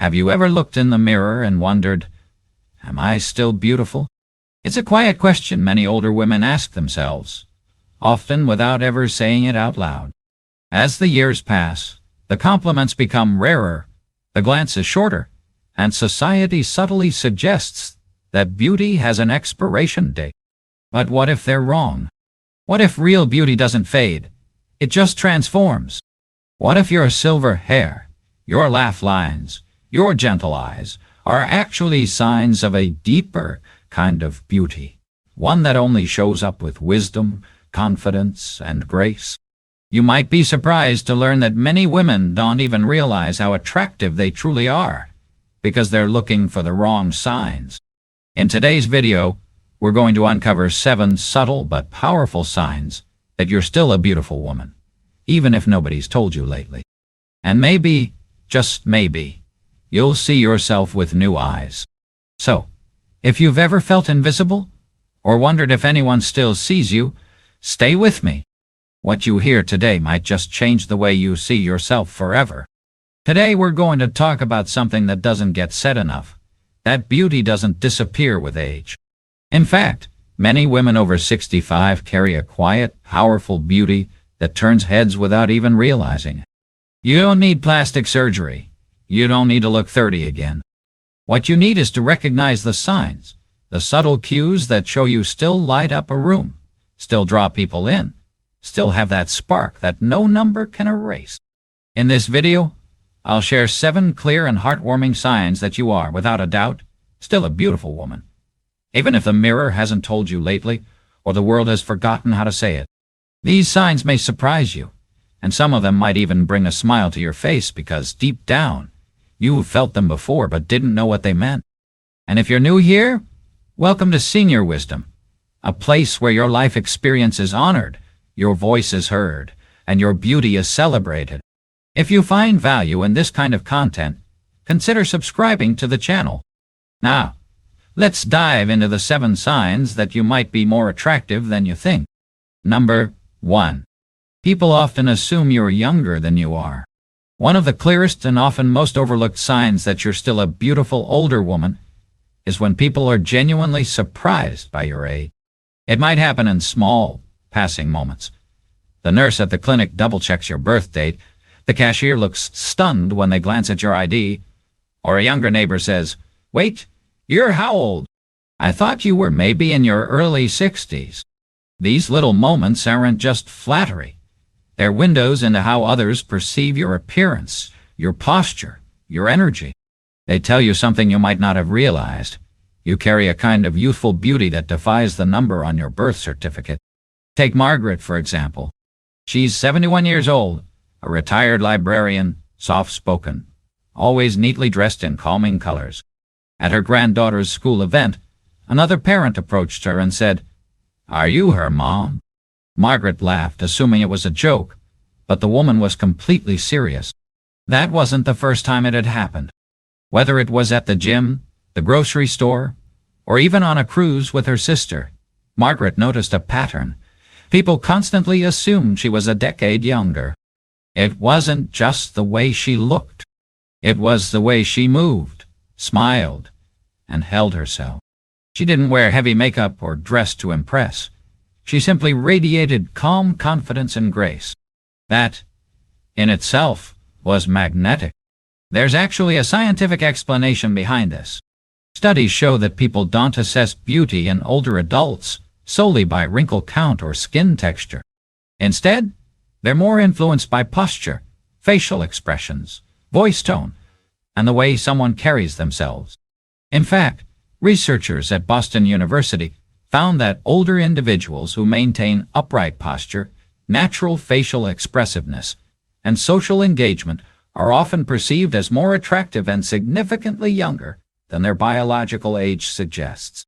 Have you ever looked in the mirror and wondered, am I still beautiful? It's a quiet question many older women ask themselves, often without ever saying it out loud. As the years pass, the compliments become rarer, the glance is shorter, and society subtly suggests that beauty has an expiration date. But what if they're wrong? What if real beauty doesn't fade? It just transforms. What if your silver hair, your laugh lines, your gentle eyes are actually signs of a deeper kind of beauty, one that only shows up with wisdom, confidence, and grace? You might be surprised to learn that many women don't even realize how attractive they truly are, because they're looking for the wrong signs. In today's video, we're going to uncover 7 subtle but powerful signs that you're still a beautiful woman, even if nobody's told you lately. And maybe, just maybe, you'll see yourself with new eyes. So, if you've ever felt invisible, or wondered if anyone still sees you, stay with me. What you hear today might just change the way you see yourself forever. Today we're going to talk about something that doesn't get said enough, that beauty doesn't disappear with age. In fact, many women over 65 carry a quiet, powerful beauty that turns heads without even realizing it. You don't need plastic surgery. You don't need to look 30 again. What you need is to recognize the signs, the subtle cues that show you still light up a room, still draw people in, still have that spark that no number can erase. In this video, I'll share 7 clear and heartwarming signs that you are, without a doubt, still a beautiful woman, even if the mirror hasn't told you lately, or the world has forgotten how to say it. These signs may surprise you, and some of them might even bring a smile to your face because deep down, you've felt them before but didn't know what they meant. And if you're new here, welcome to Senior Wisdom, a place where your life experience is honored, your voice is heard, and your beauty is celebrated. If you find value in this kind of content, consider subscribing to the channel. Now, let's dive into the 7 signs that you might be more attractive than you think. Number 1. People often assume you're younger than you are. One of the clearest and often most overlooked signs that you're still a beautiful older woman is when people are genuinely surprised by your age. It might happen in small, passing moments. The nurse at the clinic double-checks your birth date, the cashier looks stunned when they glance at your ID, or a younger neighbor says, "Wait, you're how old? I thought you were maybe in your early 60s. These little moments aren't just flattery. They're windows into how others perceive your appearance, your posture, your energy. They tell you something you might not have realized. You carry a kind of youthful beauty that defies the number on your birth certificate. Take Margaret, for example. She's 71 years old, a retired librarian, soft-spoken, always neatly dressed in calming colors. At her granddaughter's school event, another parent approached her and said, "Are you her mom?" Margaret laughed, assuming it was a joke, but the woman was completely serious. That wasn't the first time it had happened. Whether it was at the gym, the grocery store, or even on a cruise with her sister, Margaret noticed a pattern. People constantly assumed she was a decade younger. It wasn't just the way she looked. It was the way she moved, smiled, and held herself. She didn't wear heavy makeup or dress to impress. She simply radiated calm confidence and grace. That, in itself, was magnetic. There's actually a scientific explanation behind this. Studies show that people don't assess beauty in older adults solely by wrinkle count or skin texture. Instead, they're more influenced by posture, facial expressions, voice tone, and the way someone carries themselves. In fact, researchers at Boston University found that older individuals who maintain upright posture, natural facial expressiveness, and social engagement are often perceived as more attractive and significantly younger than their biological age suggests.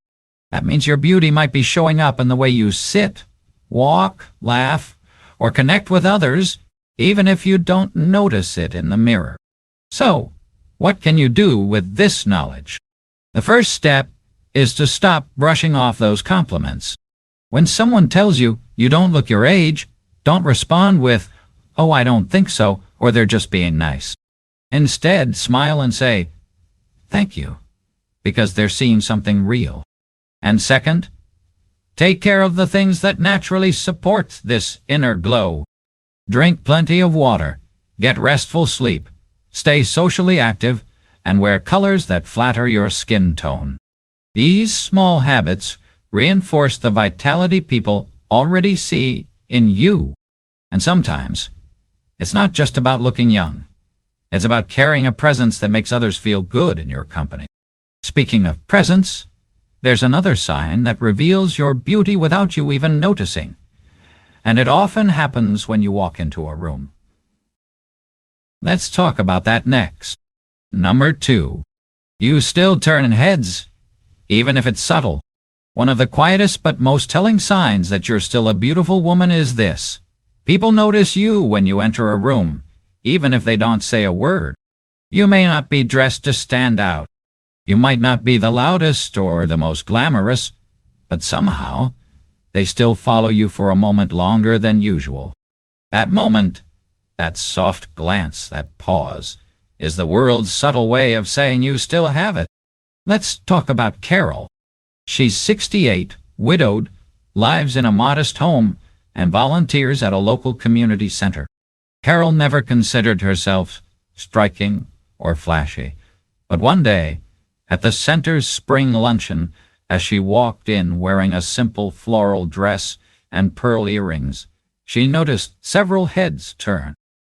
That means your beauty might be showing up in the way you sit, walk, laugh, or connect with others, even if you don't notice it in the mirror. So, what can you do with this knowledge? The first step is to stop brushing off those compliments. When someone tells you you don't look your age, don't respond with, "Oh, I don't think so," or "They're just being nice." Instead, smile and say, thank you, because they're seeing something real. And second, take care of the things that naturally support this inner glow. Drink plenty of water, get restful sleep, stay socially active, and wear colors that flatter your skin tone. These small habits reinforce the vitality people already see in you. And sometimes, it's not just about looking young. It's about carrying a presence that makes others feel good in your company. Speaking of presence, there's another sign that reveals your beauty without you even noticing. And it often happens when you walk into a room. Let's talk about that next. Number 2. You still turn heads, even if it's subtle. One of the quietest but most telling signs that you're still a beautiful woman is this. People notice you when you enter a room, even if they don't say a word. You may not be dressed to stand out. You might not be the loudest or the most glamorous, but somehow, they still follow you for a moment longer than usual. That moment, that soft glance, that pause, is the world's subtle way of saying you still have it. Let's talk about Carol. She's 68, widowed, lives in a modest home, and volunteers at a local community center. Carol never considered herself striking or flashy, but one day, at the center's spring luncheon, as she walked in wearing a simple floral dress and pearl earrings, she noticed several heads turn.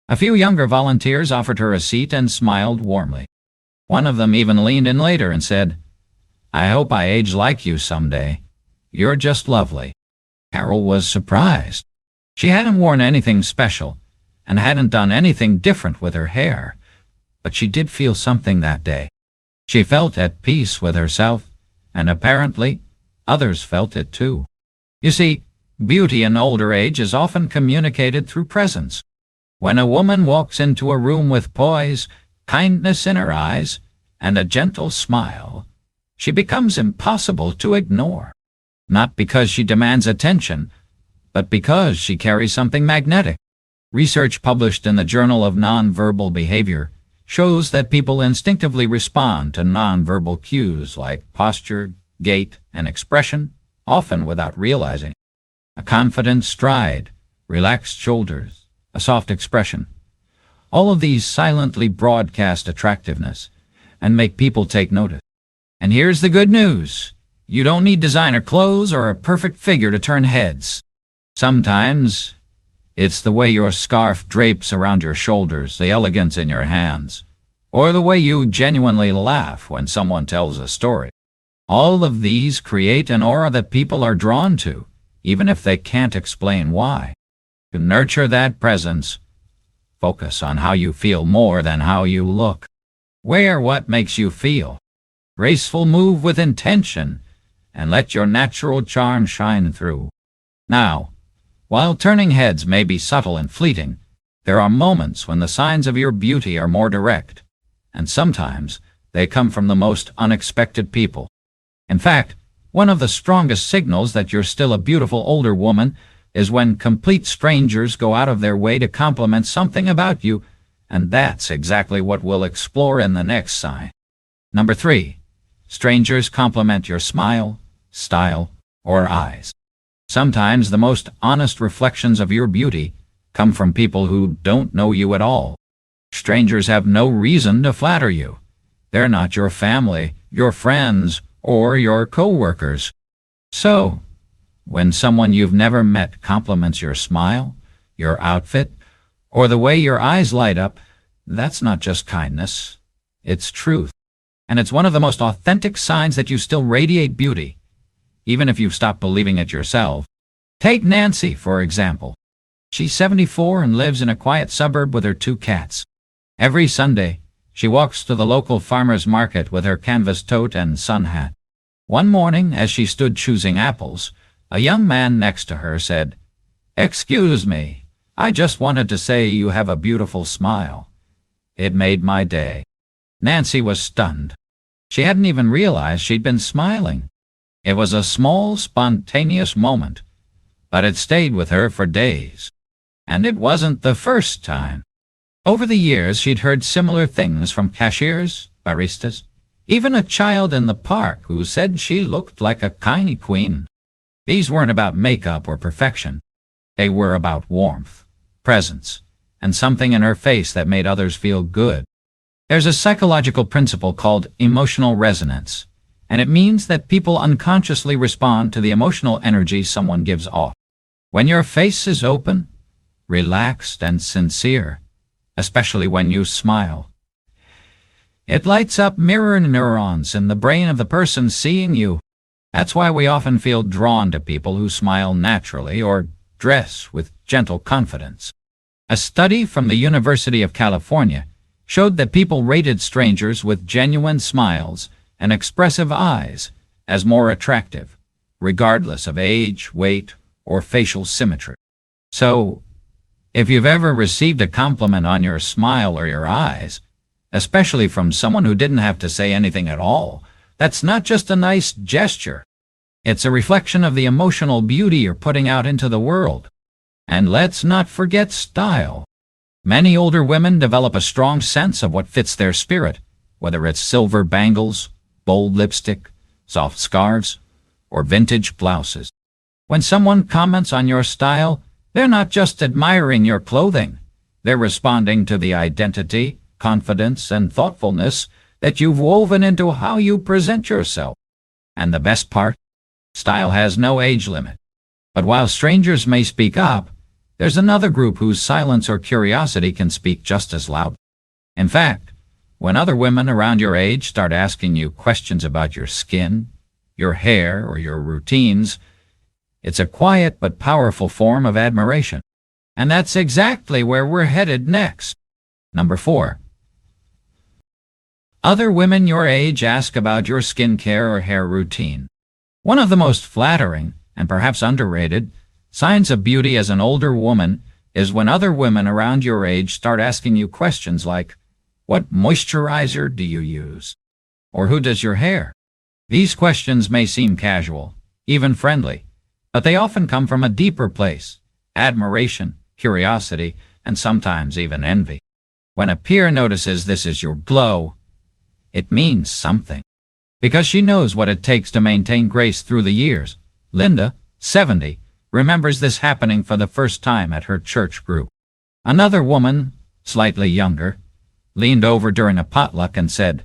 A few younger volunteers offered her a seat and smiled warmly. One of them even leaned in later and said, "I hope I age like you someday. You're just lovely." Carol was surprised. She hadn't worn anything special and hadn't done anything different with her hair, but she did feel something that day. She felt at peace with herself, and apparently others felt it too. You see, beauty in older age is often communicated through presence. When a woman walks into a room with poise, kindness in her eyes, and a gentle smile, she becomes impossible to ignore. Not because she demands attention, but because she carries something magnetic. Research published in the Journal of Nonverbal Behavior shows that people instinctively respond to nonverbal cues like posture, gait, and expression, often without realizing. A confident stride, relaxed shoulders, a soft expression. All of these silently broadcast attractiveness and make people take notice. And here's the good news. You don't need designer clothes or a perfect figure to turn heads. Sometimes, it's the way your scarf drapes around your shoulders, the elegance in your hands, or the way you genuinely laugh when someone tells a story. All of these create an aura that people are drawn to, even if they can't explain why. To nurture that presence, focus on how you feel more than how you look. Wear what makes you feel. Graceful move with intention, and let your natural charm shine through. Now, while turning heads may be subtle and fleeting, there are moments when the signs of your beauty are more direct, and sometimes they come from the most unexpected people. In fact, one of the strongest signals that you're still a beautiful older woman is when complete strangers go out of their way to compliment something about you, and that's exactly what we'll explore in the next sign. Number 3. Strangers compliment your smile, style, or eyes. Sometimes the most honest reflections of your beauty come from people who don't know you at all. Strangers have no reason to flatter you. They're not your family, your friends, or your co-workers. So, when someone you've never met compliments your smile, your outfit, or the way your eyes light up, that's not just kindness, it's truth. And it's one of the most authentic signs that you still radiate beauty, even if you've stopped believing it yourself. Take Nancy, for example. She's 74 and lives in a quiet suburb with her 2 cats. Every Sunday, she walks to the local farmer's market with her canvas tote and sun hat. One morning, as she stood choosing apples, a young man next to her said, "Excuse me, I just wanted to say you have a beautiful smile." It made my day. Nancy was stunned. She hadn't even realized she'd been smiling. It was a small, spontaneous moment, but it stayed with her for days. And it wasn't the first time. Over the years, she'd heard similar things from cashiers, baristas, Even a child in the park who said she looked like a tiny queen. These weren't about makeup or perfection. They were about warmth, presence, and something in her face that made others feel good. There's a psychological principle called emotional resonance, and it means that people unconsciously respond to the emotional energy someone gives off. When your face is open, relaxed, and sincere, especially when you smile, it lights up mirror neurons in the brain of the person seeing you. That's why we often feel drawn to people who smile naturally or dress with gentle confidence. A study from the University of California showed that people rated strangers with genuine smiles and expressive eyes as more attractive, regardless of age, weight, or facial symmetry. So, if you've ever received a compliment on your smile or your eyes, especially from someone who didn't have to say anything at all, that's not just a nice gesture. It's a reflection of the emotional beauty you're putting out into the world. And let's not forget style. Many older women develop a strong sense of what fits their spirit, whether it's silver bangles, bold lipstick, soft scarves, or vintage blouses. When someone comments on your style, they're not just admiring your clothing. They're responding to the identity, confidence, and thoughtfulness that you've woven into how you present yourself. And the best part? Style has no age limit. But while strangers may speak up, there's another group whose silence or curiosity can speak just as loud. In fact, when other women around your age start asking you questions about your skin, your hair, or your routines, it's a quiet but powerful form of admiration. And that's exactly where we're headed next. Number 4. Other women your age ask about your skincare or hair routine. One of the most flattering, and perhaps underrated, signs of beauty as an older woman is when other women around your age start asking you questions like, what moisturizer do you use? Or who does your hair? These questions may seem casual, even friendly, but they often come from a deeper place: admiration, curiosity, and sometimes even envy. When a peer notices this is your glow, it means something, because she knows what it takes to maintain grace through the years. Linda, 70, remembers this happening for the first time at her church group. Another woman, slightly younger, leaned over during a potluck and said,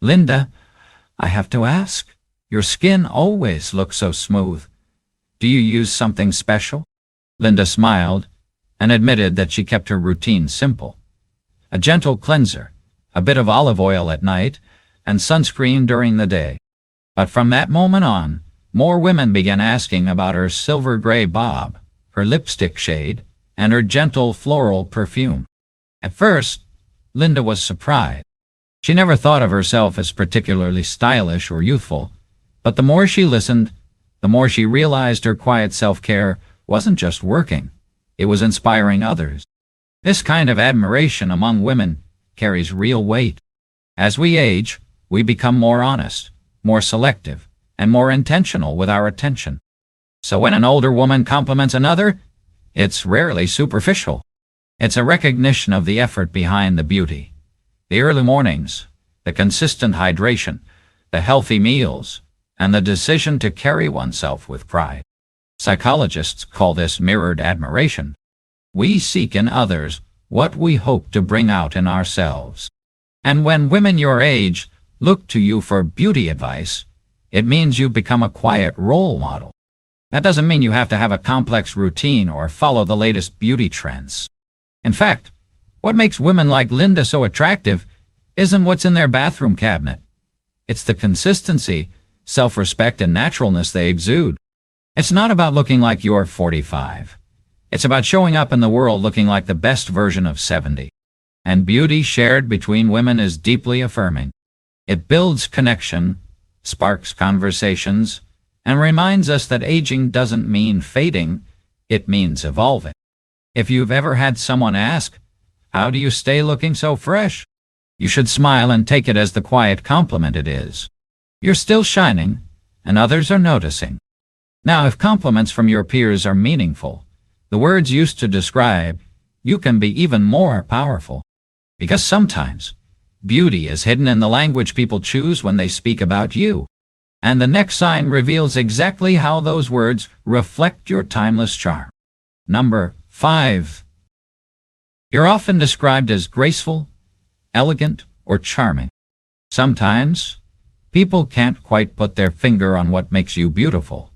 "Linda, I have to ask, your skin always looks so smooth. Do you use something special?" Linda smiled and admitted that she kept her routine simple: a gentle cleanser, a bit of olive oil at night, and sunscreen during the day. But from that moment on, more women began asking about her silver gray bob, her lipstick shade, and her gentle floral perfume. At first, Linda was surprised. She never thought of herself as particularly stylish or youthful, but the more she listened, the more she realized her quiet self-care wasn't just working, it was inspiring others. This kind of admiration among women carries real weight. As we age, we become more honest, more selective, and more intentional with our attention. So when an older woman compliments another, it's rarely superficial. It's a recognition of the effort behind the beauty. The early mornings, the consistent hydration, the healthy meals, and the decision to carry oneself with pride. Psychologists call this mirrored admiration. We seek in others what we hope to bring out in ourselves. And when women your age look to you for beauty advice, it means you've become a quiet role model. That doesn't mean you have to have a complex routine or follow the latest beauty trends. In fact, what makes women like Linda so attractive isn't what's in their bathroom cabinet. It's the consistency, self-respect, and naturalness they exude. It's not about looking like you're 45. It's about showing up in the world looking like the best version of 70. And beauty shared between women is deeply affirming. It builds connection, sparks conversations, and reminds us that aging doesn't mean fading, it means evolving. If you've ever had someone ask, "How do you stay looking so fresh?" you should smile and take it as the quiet compliment it is. You're still shining, and others are noticing. Now, if compliments from your peers are meaningful, the words used to describe you can be even more powerful. Because sometimes, Beauty is hidden in the language people choose when they speak about you. And the next sign reveals exactly how those words reflect your timeless charm. Number 5. You're often described as graceful, elegant, or charming. Sometimes, people can't quite put their finger on what makes you beautiful.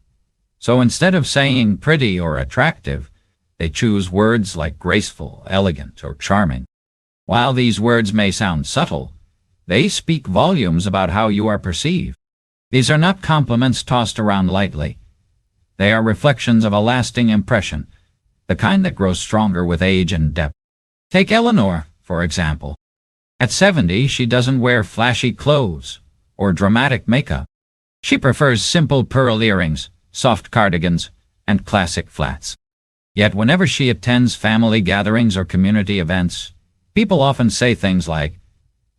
So instead of saying pretty or attractive, they choose words like graceful, elegant, or charming. While these words may sound subtle, they speak volumes about how you are perceived. These are not compliments tossed around lightly. They are reflections of a lasting impression, the kind that grows stronger with age and depth. Take Eleanor, for example. At 70, she doesn't wear flashy clothes or dramatic makeup. She prefers simple pearl earrings, soft cardigans, and classic flats. Yet whenever she attends family gatherings or community events, people often say things like,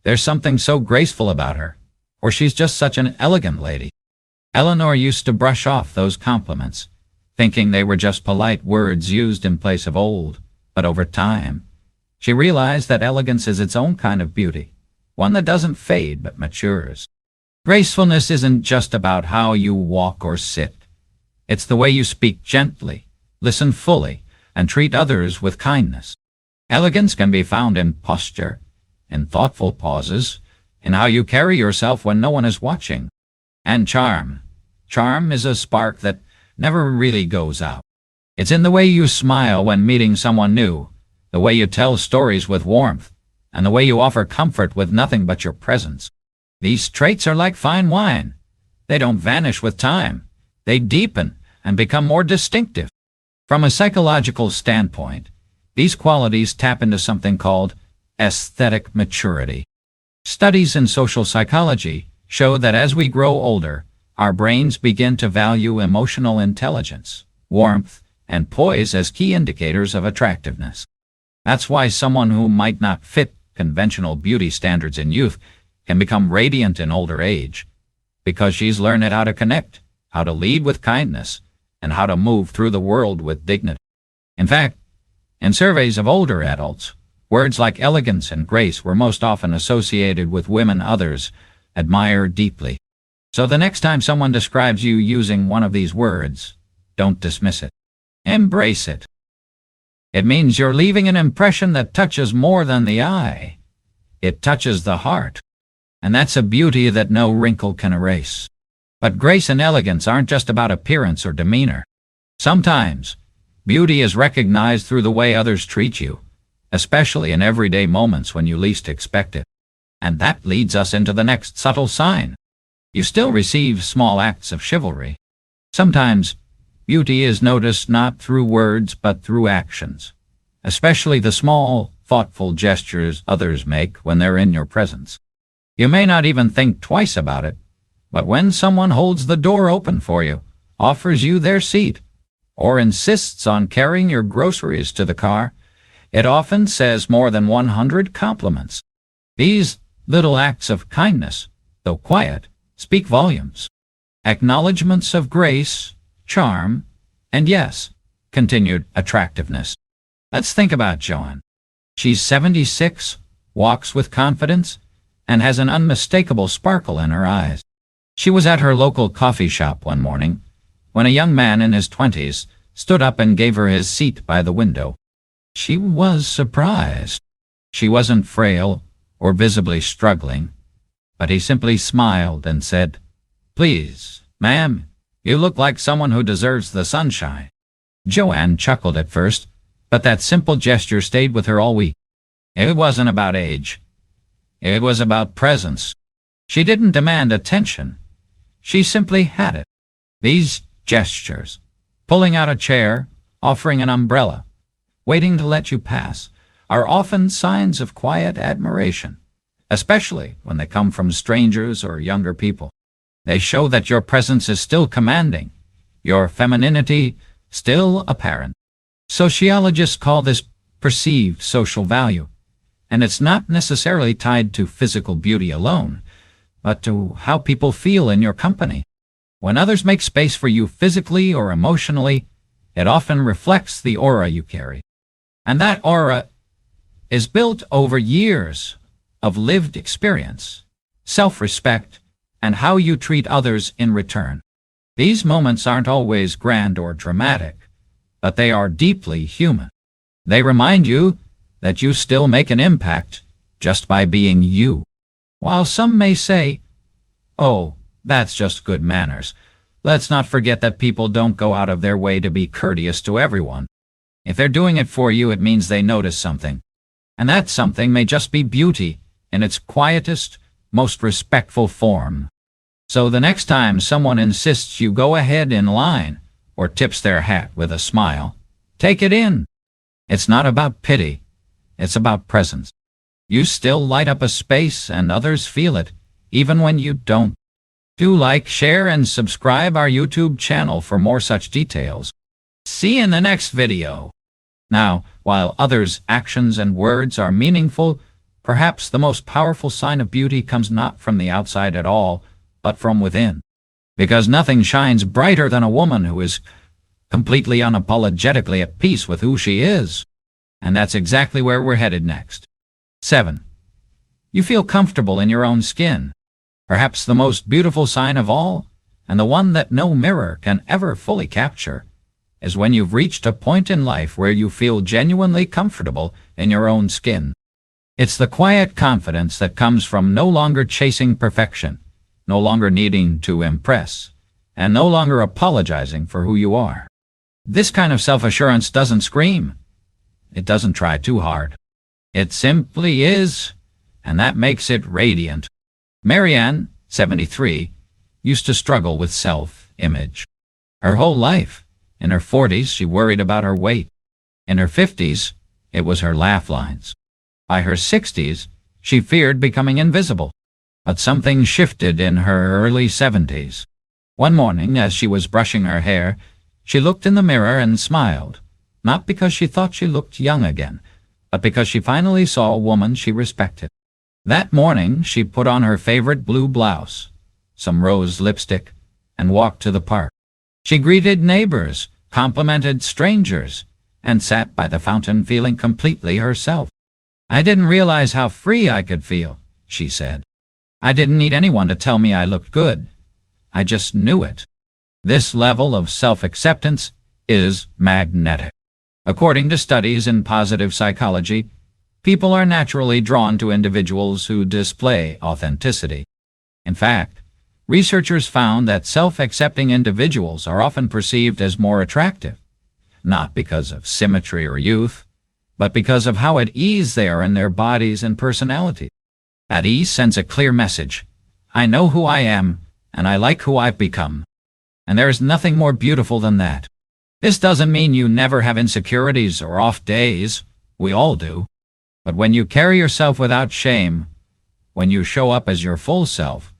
"There's something so graceful about her," or "She's just such an elegant lady." Eleanor used to brush off those compliments, thinking they were just polite words used in place of old. But over time, she realized that elegance is its own kind of beauty, one that doesn't fade but matures. Gracefulness isn't just about how you walk or sit. It's the way you speak gently, listen fully, and treat others with kindness. Elegance can be found in posture, in thoughtful pauses, in how you carry yourself when no one is watching. And charm. Charm is a spark that never really goes out. It's in the way you smile when meeting someone new, the way you tell stories with warmth, and the way you offer comfort with nothing but your presence. These traits are like fine wine. They don't vanish with time. They deepen and become more distinctive. From a psychological standpoint, these qualities tap into something called aesthetic maturity. Studies in social psychology show that as we grow older, our brains begin to value emotional intelligence, warmth, and poise as key indicators of attractiveness. That's why someone who might not fit conventional beauty standards in youth can become radiant in older age, because she's learned how to connect, how to lead with kindness, and how to move through the world with dignity. In fact, in surveys of older adults, words like elegance and grace were most often associated with women others admire deeply. So the next time someone describes you using one of these words, don't dismiss it. Embrace it. It means you're leaving an impression that touches more than the eye. It touches the heart. And that's a beauty that no wrinkle can erase. But grace and elegance aren't just about appearance or demeanor. Sometimes, beauty is recognized through the way others treat you, especially in everyday moments when you least expect it. And that leads us into the next subtle sign. You still receive small acts of chivalry. Sometimes, beauty is noticed not through words but through actions, especially the small, thoughtful gestures others make when they're in your presence. You may not even think twice about it, but when someone holds the door open for you, offers you their seat, or insists on carrying your groceries to the car, it often says more than 100 compliments. These little acts of kindness, though quiet, speak volumes. Acknowledgments of grace, charm, and yes, continued attractiveness. Let's think about Joan. She's 76, walks with confidence, and has an unmistakable sparkle in her eyes. She was at her local coffee shop one morning when a young man in his 20s stood up and gave her his seat by the window. She was surprised. She wasn't frail or visibly struggling, but he simply smiled and said, "Please, ma'am, you look like someone who deserves the sunshine." Joanne chuckled at first, but that simple gesture stayed with her all week. It wasn't about age. It was about presence. She didn't demand attention. She simply had it. These gestures, pulling out a chair, offering an umbrella, waiting to let you pass, are often signs of quiet admiration, especially when they come from strangers or younger people. They show that your presence is still commanding, your femininity still apparent. Sociologists call this perceived social value, and it's not necessarily tied to physical beauty alone, but to how people feel in your company. When others make space for you physically or emotionally, it often reflects the aura you carry. And that aura is built over years of lived experience, self-respect, and how you treat others in return. These moments aren't always grand or dramatic, but they are deeply human. They remind you that you still make an impact just by being you. While some may say, "Oh, that's just good manners," let's not forget that people don't go out of their way to be courteous to everyone. If they're doing it for you, it means they notice something. And that something may just be beauty in its quietest, most respectful form. So the next time someone insists you go ahead in line or tips their hat with a smile, take it in. It's not about pity. It's about presence. You still light up a space and others feel it, even when you don't. Do like, share, and subscribe our YouTube channel for more such details. See you in the next video. Now, while others' actions and words are meaningful, perhaps the most powerful sign of beauty comes not from the outside at all, but from within. Because nothing shines brighter than a woman who is completely unapologetically at peace with who she is. And that's exactly where we're headed next. 7. You feel comfortable in your own skin. Perhaps the most beautiful sign of all, and the one that no mirror can ever fully capture, is when you've reached a point in life where you feel genuinely comfortable in your own skin. It's the quiet confidence that comes from no longer chasing perfection, no longer needing to impress, and no longer apologizing for who you are. This kind of self-assurance doesn't scream. It doesn't try too hard. It simply is, and that makes it radiant. Marianne, 73, used to struggle with self-image. Her whole life. In her 40s, she worried about her weight. In her 50s, it was her laugh lines. By her 60s, she feared becoming invisible. But something shifted in her early 70s. One morning, as she was brushing her hair, she looked in the mirror and smiled, not because she thought she looked young again, but because she finally saw a woman she respected. That morning, she put on her favorite blue blouse, some rose lipstick, and walked to the park. She greeted neighbors, complimented strangers, and sat by the fountain feeling completely herself. "I didn't realize how free I could feel," she said. "I didn't need anyone to tell me I looked good. I just knew it." This level of self-acceptance is magnetic. According to studies in positive psychology, people are naturally drawn to individuals who display authenticity. In fact, researchers found that self-accepting individuals are often perceived as more attractive, not because of symmetry or youth, but because of how at ease they are in their bodies and personality. At ease sends a clear message. I know who I am, and I like who I've become. And there is nothing more beautiful than that. This doesn't mean you never have insecurities or off days. We all do. But when you carry yourself without shame, when you show up as your full self,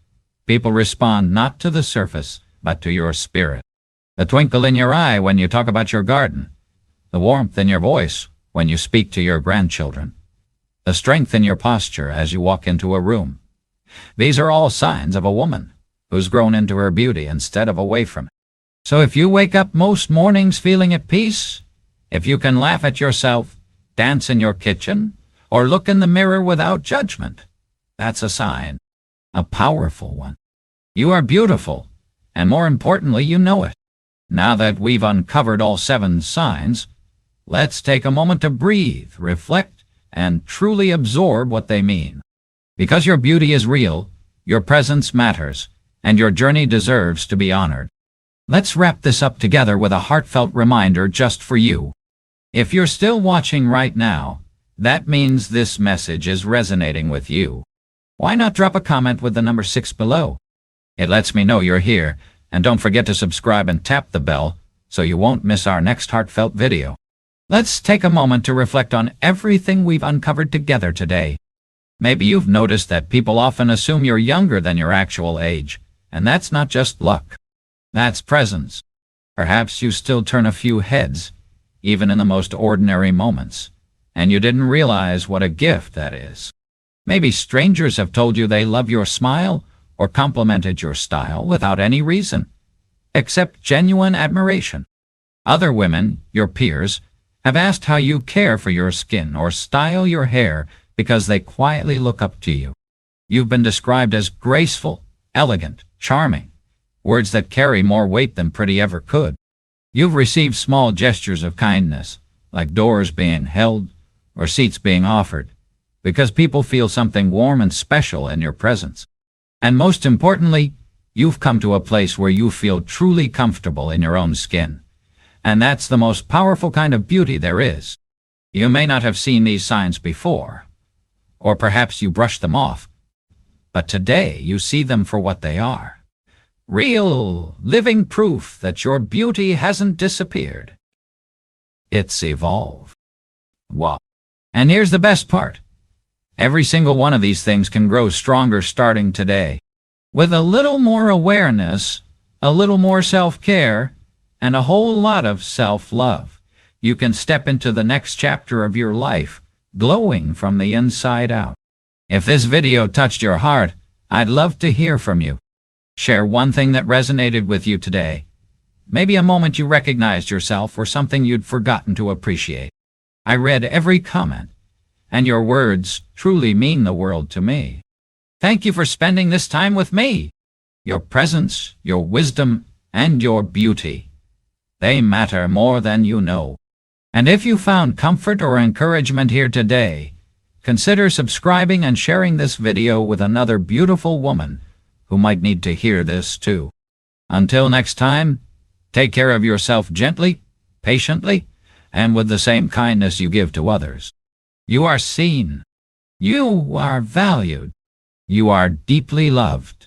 people respond not to the surface, but to your spirit. The twinkle in your eye when you talk about your garden, the warmth in your voice when you speak to your grandchildren, the strength in your posture as you walk into a room. These are all signs of a woman who's grown into her beauty instead of away from it. So if you wake up most mornings feeling at peace, if you can laugh at yourself, dance in your kitchen, or look in the mirror without judgment, that's a sign, a powerful one. You are beautiful, and more importantly, you know it. Now that we've uncovered all 7 signs, let's take a moment to breathe, reflect, and truly absorb what they mean. Because your beauty is real, your presence matters, and your journey deserves to be honored. Let's wrap this up together with a heartfelt reminder just for you. If you're still watching right now, that means this message is resonating with you. Why not drop a comment with the number 6 below? It lets me know you're here, and don't forget to subscribe and tap the bell so you won't miss our next heartfelt video. Let's take a moment to reflect on everything we've uncovered together today. Maybe you've noticed that people often assume you're younger than your actual age, and that's not just luck. That's presence. Perhaps you still turn a few heads, even in the most ordinary moments, and you didn't realize what a gift that is. Maybe strangers have told you they love your smile or complimented your style without any reason, except genuine admiration. Other women, your peers, have asked how you care for your skin or style your hair because they quietly look up to you. You've been described as graceful, elegant, charming, words that carry more weight than pretty ever could. You've received small gestures of kindness, like doors being held or seats being offered, because people feel something warm and special in your presence. And most importantly, you've come to a place where you feel truly comfortable in your own skin. And that's the most powerful kind of beauty there is. You may not have seen these signs before, or perhaps you brushed them off, but today you see them for what they are. Real, living proof that your beauty hasn't disappeared. It's evolved. Wow. And here's the best part. Every single one of these things can grow stronger starting today. With a little more awareness, a little more self-care, and a whole lot of self-love, you can step into the next chapter of your life, glowing from the inside out. If this video touched your heart, I'd love to hear from you. Share one thing that resonated with you today. Maybe a moment you recognized yourself or something you'd forgotten to appreciate. I read every comment, and your words truly mean the world to me. Thank you for spending this time with me. Your presence, your wisdom, and your beauty. They matter more than you know. And if you found comfort or encouragement here today, consider subscribing and sharing this video with another beautiful woman who might need to hear this too. Until next time, take care of yourself gently, patiently, and with the same kindness you give to others. You are seen. You are valued. You are deeply loved.